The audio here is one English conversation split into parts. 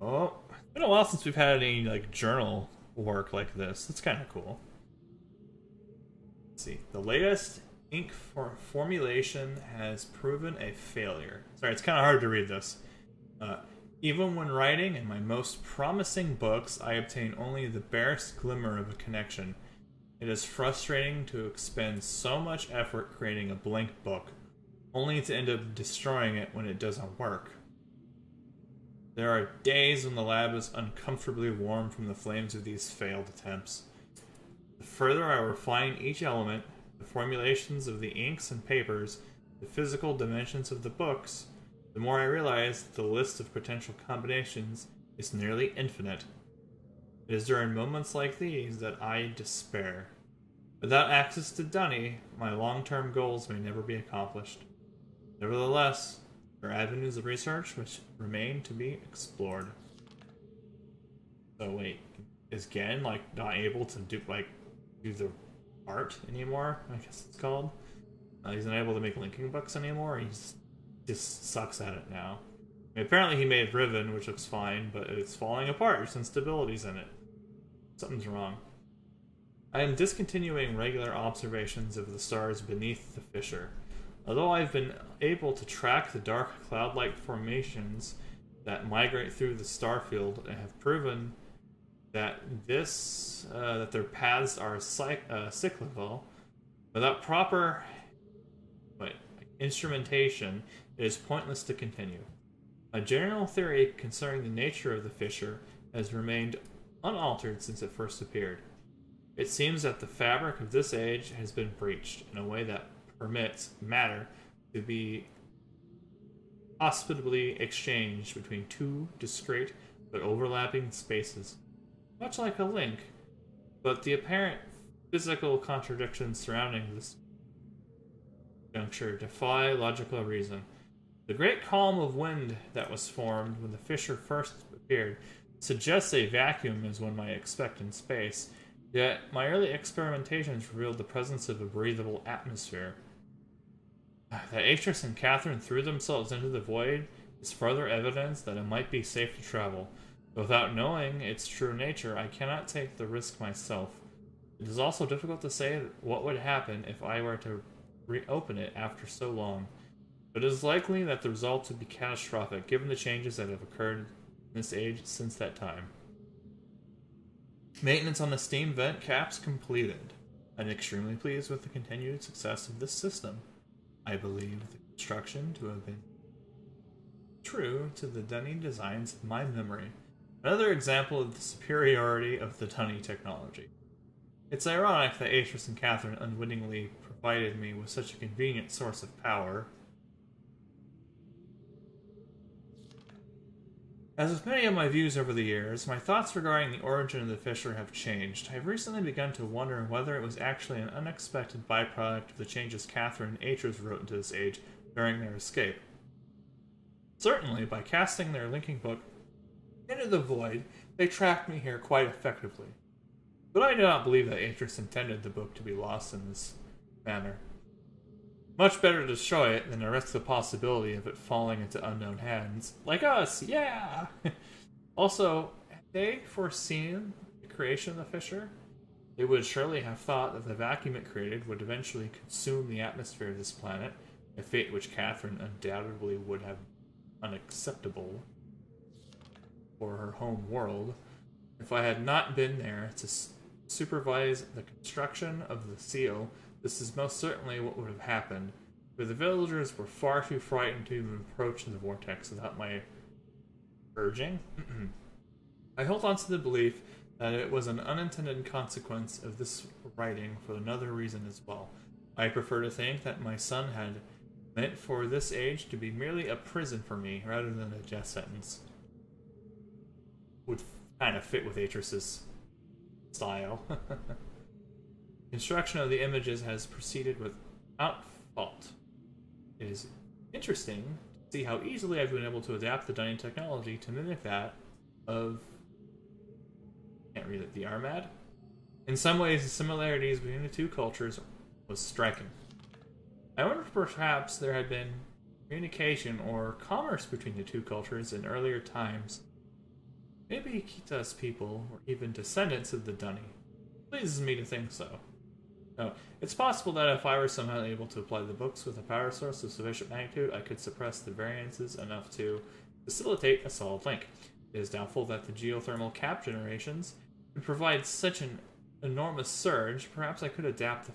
Oh, it's been a while since we've had any like journal work like this. That's kind of cool. Let's see. The latest ink formulation has proven a failure. Sorry, it's kind of hard to read this. Uh, Even when writing in my most promising books, I obtain only the barest glimmer of a connection. It is frustrating to expend so much effort creating a blank book, only to end up destroying it when it doesn't work. There are days when the lab is uncomfortably warm from the flames of these failed attempts. The further I refine each element, the formulations of the inks and papers, the physical dimensions of the books, the more I realize that the list of potential combinations is nearly infinite. It is during moments like these that I despair. Without access to Dunny, my long term goals may never be accomplished. Nevertheless, there are avenues of research which remain to be explored. So wait, is Gen like not able to do the art anymore? I guess it's called. He's not able to make linking books anymore. He's just sucks at it now. I mean, apparently he made Riven, which looks fine, but it's falling apart. There's instabilities in it. Something's wrong. I am discontinuing regular observations of the stars beneath the fissure. Although I've been able to track the dark cloud-like formations that migrate through the starfield and have proven that that their paths are cyclical, without proper wait, instrumentation, it is pointless to continue. A general theory concerning the nature of the fissure has remained unaltered since it first appeared. It seems that the fabric of this age has been breached in a way that permits matter to be hospitably exchanged between two discrete but overlapping spaces, much like a link, but the apparent physical contradictions surrounding this juncture defy logical reason. The great column of wind that was formed when the fissure first appeared suggests a vacuum as one might expect in space, yet my early experimentations revealed the presence of a breathable atmosphere. That Atris and Catherine threw themselves into the void is further evidence that it might be safe to travel. Without knowing its true nature, I cannot take the risk myself. It is also difficult to say what would happen if I were to reopen it after so long, but it is likely that the results would be catastrophic given the changes that have occurred in this age since that time. Maintenance on the steam vent caps completed. I'm extremely pleased with the continued success of this system. I believe the construction to have been true to the Dunny designs of my memory. Another example of the superiority of the Dunny technology. It's ironic that Atris and Catherine unwittingly provided me with such a convenient source of power. As with many of my views over the years, my thoughts regarding the origin of the fissure have changed. I have recently begun to wonder whether it was actually an unexpected byproduct of the changes Catherine and Atris wrote into this age during their escape. Certainly, by casting their linking book into the void, they tracked me here quite effectively. But I do not believe that Atris intended the book to be lost in this manner. Much better to destroy it than to risk the possibility of it falling into unknown hands. Like us, yeah! Also, had they foreseen the creation of the fissure? They would surely have thought that the vacuum it created would eventually consume the atmosphere of this planet, a fate which Catherine undoubtedly would have unacceptable for her home world. If I had not been there to supervise the construction of the seal, this is most certainly what would have happened, but the villagers were far too frightened to even approach the vortex without my urging. I hold on to the belief that it was an unintended consequence of this writing for another reason as well. I prefer to think that my son had meant for this age to be merely a prison for me rather than a death sentence. Would kind of fit with Atris's style. Construction of the images has proceeded without fault. It is interesting to see how easily I've been able to adapt the dining technology to mimic that of can't read it, the Armad. In some ways, the similarities between the two cultures was striking. I wonder if perhaps there had been communication or commerce between the two cultures in earlier times. Maybe Kita's people were even descendants of the Dunny. Pleases me to think so. No, it's possible that if I were somehow able to apply the books with a power source of sufficient magnitude, I could suppress the variances enough to facilitate a solid link. It is doubtful that the geothermal cap generations would provide such an enormous surge. Perhaps I could adapt the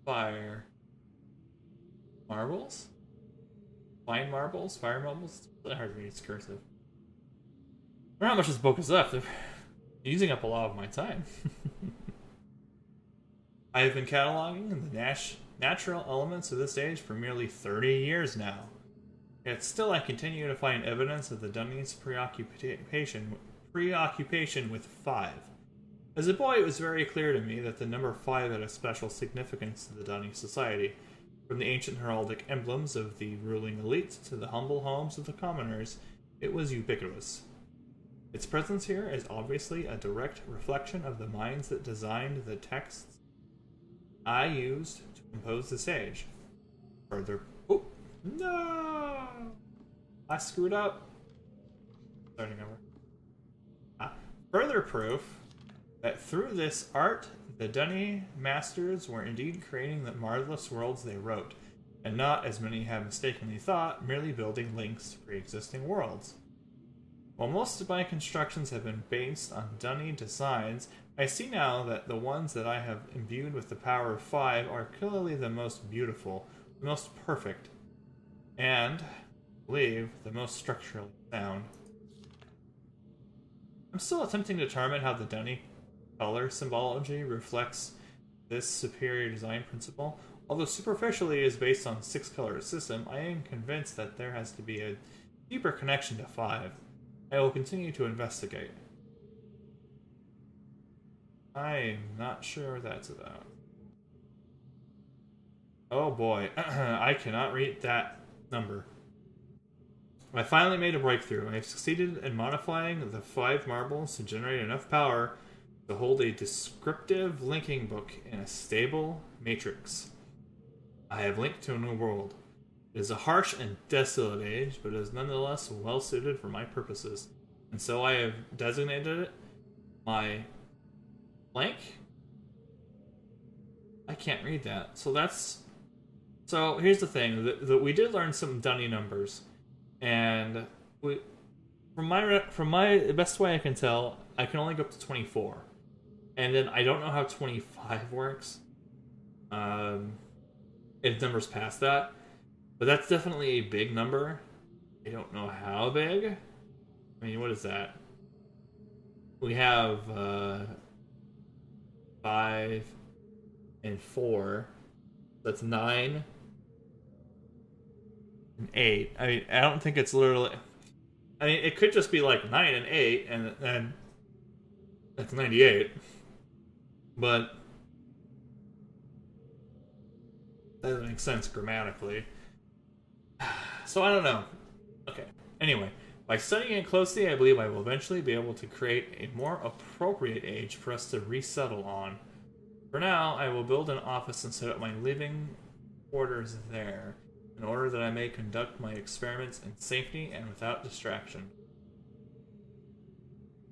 fire marbles? Fine marbles? Fire marbles? It's really hard to read, it's cursive. I don't know how much this book is left. I'm using up a lot of my time. I have been cataloging the natural elements of this age for nearly 30 years now. Yet still I continue to find evidence of the Dunny's preoccupation with 5. As a boy, it was very clear to me that the number 5 had a special significance to the Dunny society. From the ancient heraldic emblems of the ruling elite to the humble homes of the commoners, it was ubiquitous. Its presence here is obviously a direct reflection of the minds that designed the texts I used to compose this age. Further... Oh! No! I screwed up. Starting over. Further proof that through this art, the Dunny masters were indeed creating the marvelous worlds they wrote, and not, as many have mistakenly thought, merely building links to pre-existing worlds. While most of my constructions have been based on Dunny designs, I see now that the ones that I have imbued with the power of 5 are clearly the most beautiful, the most perfect, and, I believe, the most structurally sound. I'm still attempting to determine how the Dunny color symbology reflects this superior design principle. Although superficially it is based on a 6-color system, I am convinced that there has to be a deeper connection to 5. I will continue to investigate. I'm not sure what that's about. Oh boy, I cannot read that number. I finally made a breakthrough. I have succeeded in modifying the 5 marbles to generate enough power to hold a descriptive linking book in a stable matrix. I have linked to a new world. It is a harsh and desolate age, but it is nonetheless well suited for my purposes. And so I have designated it my blank. I can't read that. So here's the thing. That we did learn some Dunny numbers. And from my best way I can tell, I can only go up to 24. And then I don't know how 25 works. If numbers past that. But that's definitely a big number. I don't know how big. I mean, what is that? We have 5 and 4. That's 9 and 8. I mean, I don't think it's literally... I mean, it could just be like 9 and 8, and then that's 98. But that doesn't make sense grammatically. So I don't know. Okay. Anyway, by studying it closely, I believe I will eventually be able to create a more appropriate age for us to resettle on. For now, I will build an office and set up my living quarters there, in order that I may conduct my experiments in safety and without distraction.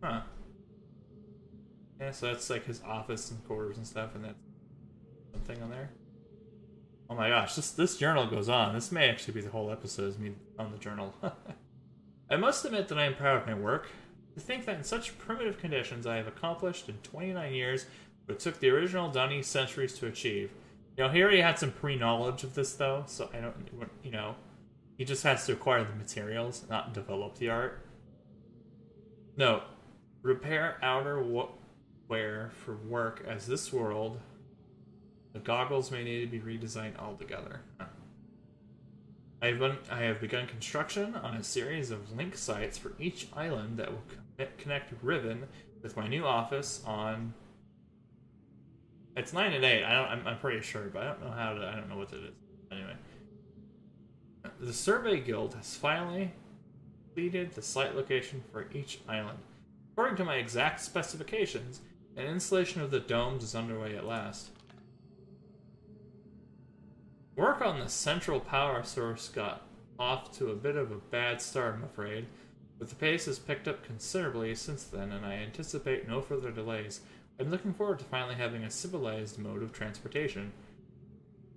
Huh. Yeah, so that's like his office and quarters and stuff, and that's something on there. Oh my gosh, this journal goes on. This may actually be the whole episode is me on the journal. I must admit that I am proud of my work. To think that in such primitive conditions I have accomplished in 29 years what it took the original Dunny centuries to achieve. You know, he already had some pre-knowledge of this, though, so I don't, you know, he just has to acquire the materials, not develop the art. Note, repair outer wear for work as this world, the goggles may need to be redesigned altogether. I have begun construction on a series of link sites for each island that will connect Riven with my new office on... It's 9 and 8. I'm pretty sure, but I don't know how to. I don't know what it is. Anyway, the Survey Guild has finally completed the site location for each island. According to my exact specifications, an installation of the domes is underway at last. Work on the central power source got off to a bit of a bad start, I'm afraid. But the pace has picked up considerably since then, and I anticipate no further delays. I'm looking forward to finally having a civilized mode of transportation.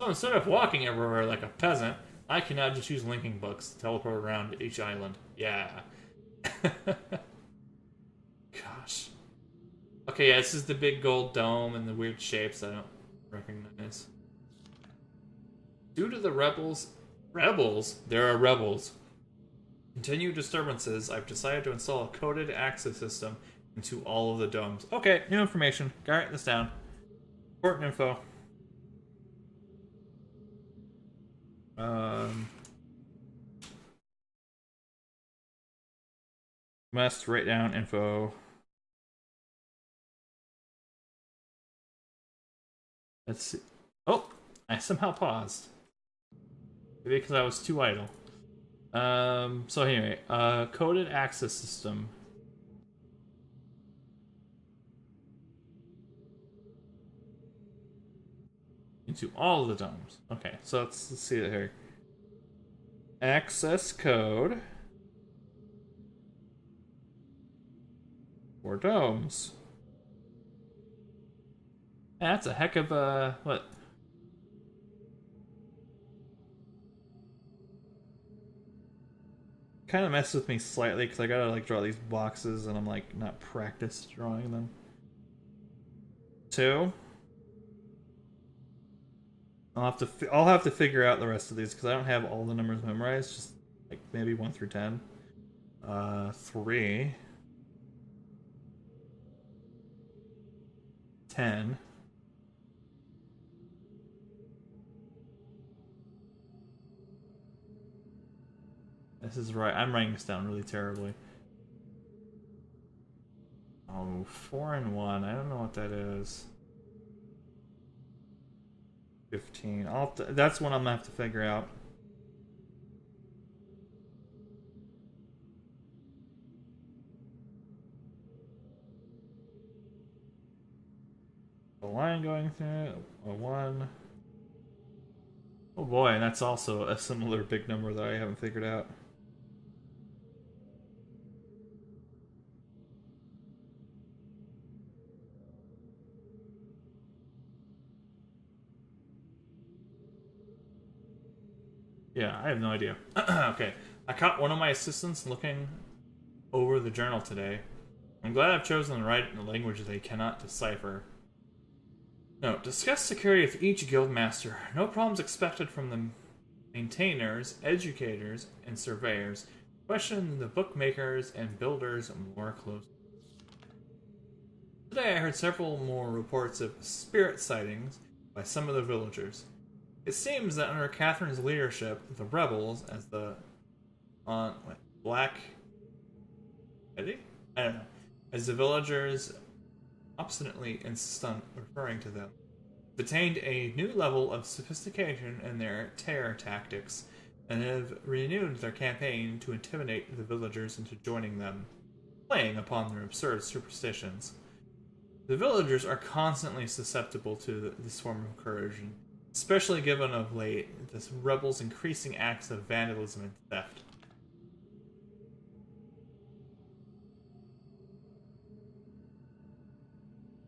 So instead of walking everywhere like a peasant, I can now just use linking books to teleport around each island. Yeah. Gosh. Okay, yeah, this is the big gold dome and the weird shapes I don't recognize. Due to the rebels... Rebels? There are rebels. Continued disturbances, I've decided to install a coded access system into all of the domes. Okay, new information. Gotta write this down. Important info. Must write down info. Let's see. Oh, I somehow paused. Maybe because I was too idle. So anyway, coded access system. Into all of the domes. Okay, so let's see it here. Access code for domes. That's a heck of a what? Kind of messed with me slightly because I gotta like draw these boxes and I'm like not practiced drawing them. 2. I'll have to figure out the rest of these because I don't have all the numbers memorized. Just like maybe 1 through 10. 3. 10. This is right. I'm writing this down really terribly. Oh, 4 and 1. I don't know what that is. 15. That's one I'm gonna have to figure out. The line going through it. A 1. Oh boy, and that's also a similar big number that I haven't figured out. Yeah, I have no idea. Okay, I caught one of my assistants looking over the journal today. I'm glad I've chosen to write in a language they cannot decipher. No, discuss security with each guildmaster. No problems expected from the maintainers, educators, and surveyors. Question the bookmakers and builders more closely. Today I heard several more reports of spirit sightings by some of the villagers. It seems that under Catherine's leadership, the rebels, as the Black Eddie? I don't know. As the villagers obstinately insist on referring to them, have attained a new level of sophistication in their terror tactics and have renewed their campaign to intimidate the villagers into joining them, playing upon their absurd superstitions. The villagers are constantly susceptible to this form of coercion, especially given of late the rebels' increasing acts of vandalism and theft.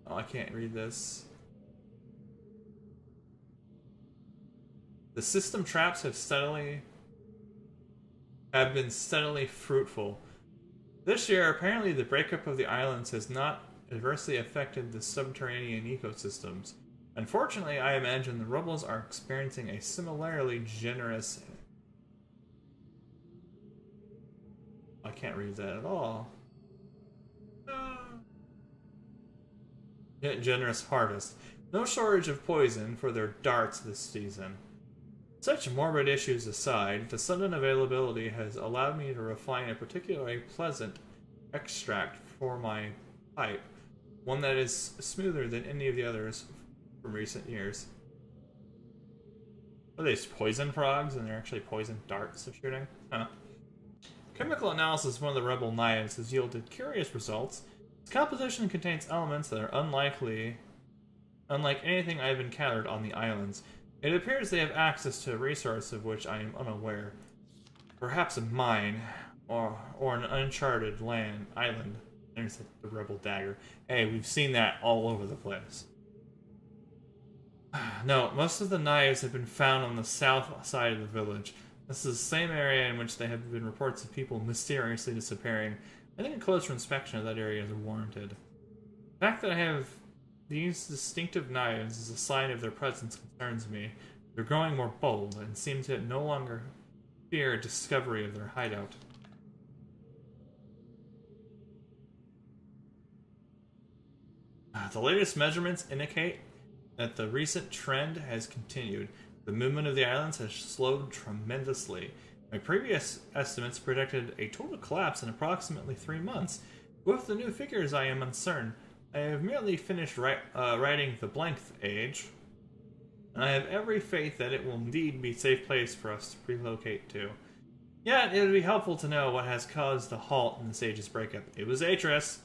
Oh, I can't read this. The system traps have been steadily fruitful. This year, apparently the breakup of the islands has not adversely affected the subterranean ecosystems. Unfortunately, I imagine the rebels are experiencing a similarly generous... I can't read that at all. Generous harvest. No shortage of poison for their darts this season. Such morbid issues aside, the sudden availability has allowed me to refine a particularly pleasant extract for my pipe, one that is smoother than any of the others from recent years. Are these poison frogs and they're actually poison darts they're shooting? Huh. Chemical analysis of one of the rebel knives has yielded curious results. Its composition contains elements that are unlike anything I have encountered on the islands. It appears they have access to a resource of which I am unaware. Perhaps a mine. or an uncharted island. There's the rebel dagger. Hey, we've seen that all over the place. No, most of the knives have been found on the south side of the village. This is the same area in which there have been reports of people mysteriously disappearing. I think a closer inspection of that area is warranted. The fact that I have these distinctive knives is a sign of their presence concerns me. They're growing more bold and seem to no longer fear discovery of their hideout. The latest measurements indicate that the recent trend has continued. The movement of the islands has slowed tremendously. My previous estimates predicted a total collapse in approximately 3 months. With the new figures, I am uncertain. I have merely finished writing the blank age, and I have every faith that it will indeed be a safe place for us to relocate to. Yet, it would be helpful to know what has caused the halt in this age's breakup. It was Atris.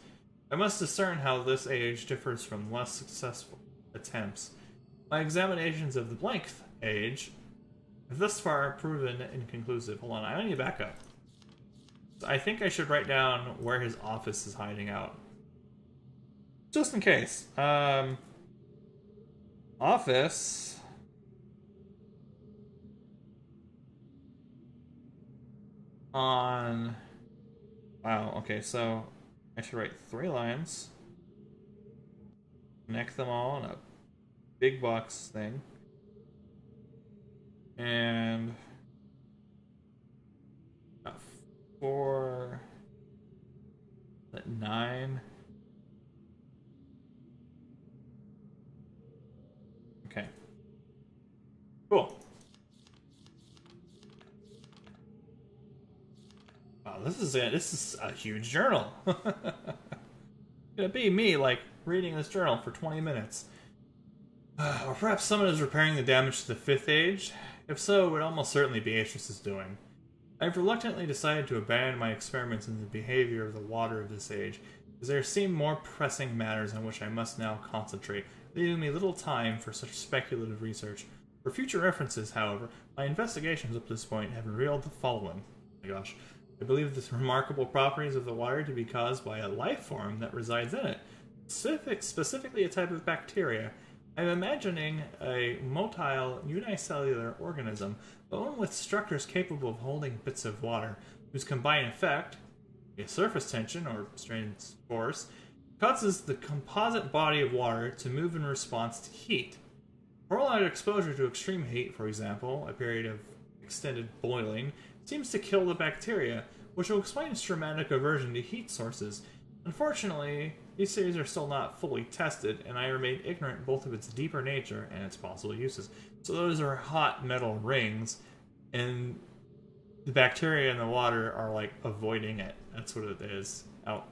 I must discern how this age differs from less successful attempts. My examinations of the blank age have thus far proven inconclusive. Hold on, I need to back up. I think I should write down where his office is hiding out. Just in case. Office. On... Wow, okay, so I should write 3 lines. Connect them all in a big box thing. And... 4... 9... Okay. Cool. Wow, this is a huge journal. It'd be me, like, reading this journal for 20 minutes. Or perhaps someone is repairing the damage to the 5th age? If so, it would almost certainly be Atris' doing. I've reluctantly decided to abandon my experiments in the behavior of the water of this age, as there seem more pressing matters on which I must now concentrate, leaving me little time for such speculative research. For future references, however, my investigations up to this point have revealed the following. Oh my gosh. I believe the remarkable properties of the water to be caused by a life form that resides in it, specifically a type of bacteria. I'm imagining a motile unicellular organism, but one with structures capable of holding bits of water, whose combined effect, a surface tension or strain force, causes the composite body of water to move in response to heat. Prolonged exposure to extreme heat, for example, a period of extended boiling, seems to kill the bacteria, which will explain its dramatic aversion to heat sources. Unfortunately, these theories are still not fully tested, and I remain ignorant both of its deeper nature and its possible uses. So those are hot metal rings, and the bacteria in the water are, like, avoiding it. That's what it is. Out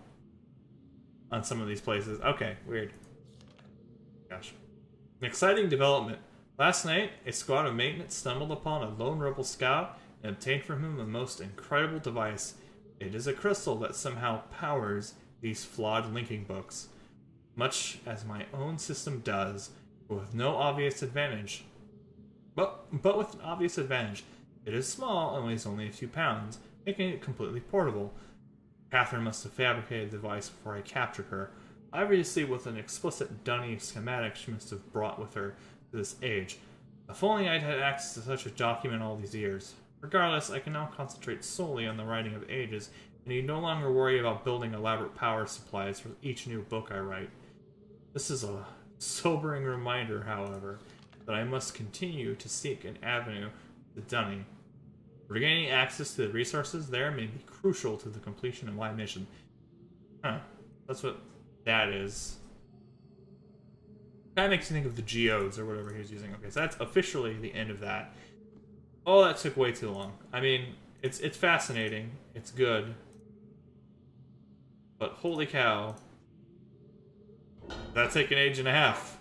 on some of these places. Okay, weird. Gosh. An exciting development. Last night, a squad of maintenance stumbled upon a lone rebel scout and obtained from him a most incredible device. It is a crystal that somehow powers these flawed linking books, much as my own system does, but with no obvious advantage. But with an obvious advantage. It is small and weighs only a few pounds, making it completely portable. Catherine must have fabricated the device before I captured her. Obviously with an explicit dunny schematic she must have brought with her to this age. If only I'd had access to such a document all these years. Regardless, I can now concentrate solely on the writing of ages, and need no longer worry about building elaborate power supplies for each new book I write. This is a sobering reminder, however, that I must continue to seek an avenue to Dunny. Regaining access to the resources there may be crucial to the completion of my mission. Huh. That's what that is. That makes me think of the geodes or whatever he was using. Okay, so that's officially the end of that. Oh, that took way too long. I mean, it's fascinating. It's good. But holy cow. That'll take an age and a half.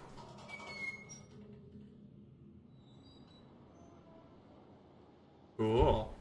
Cool.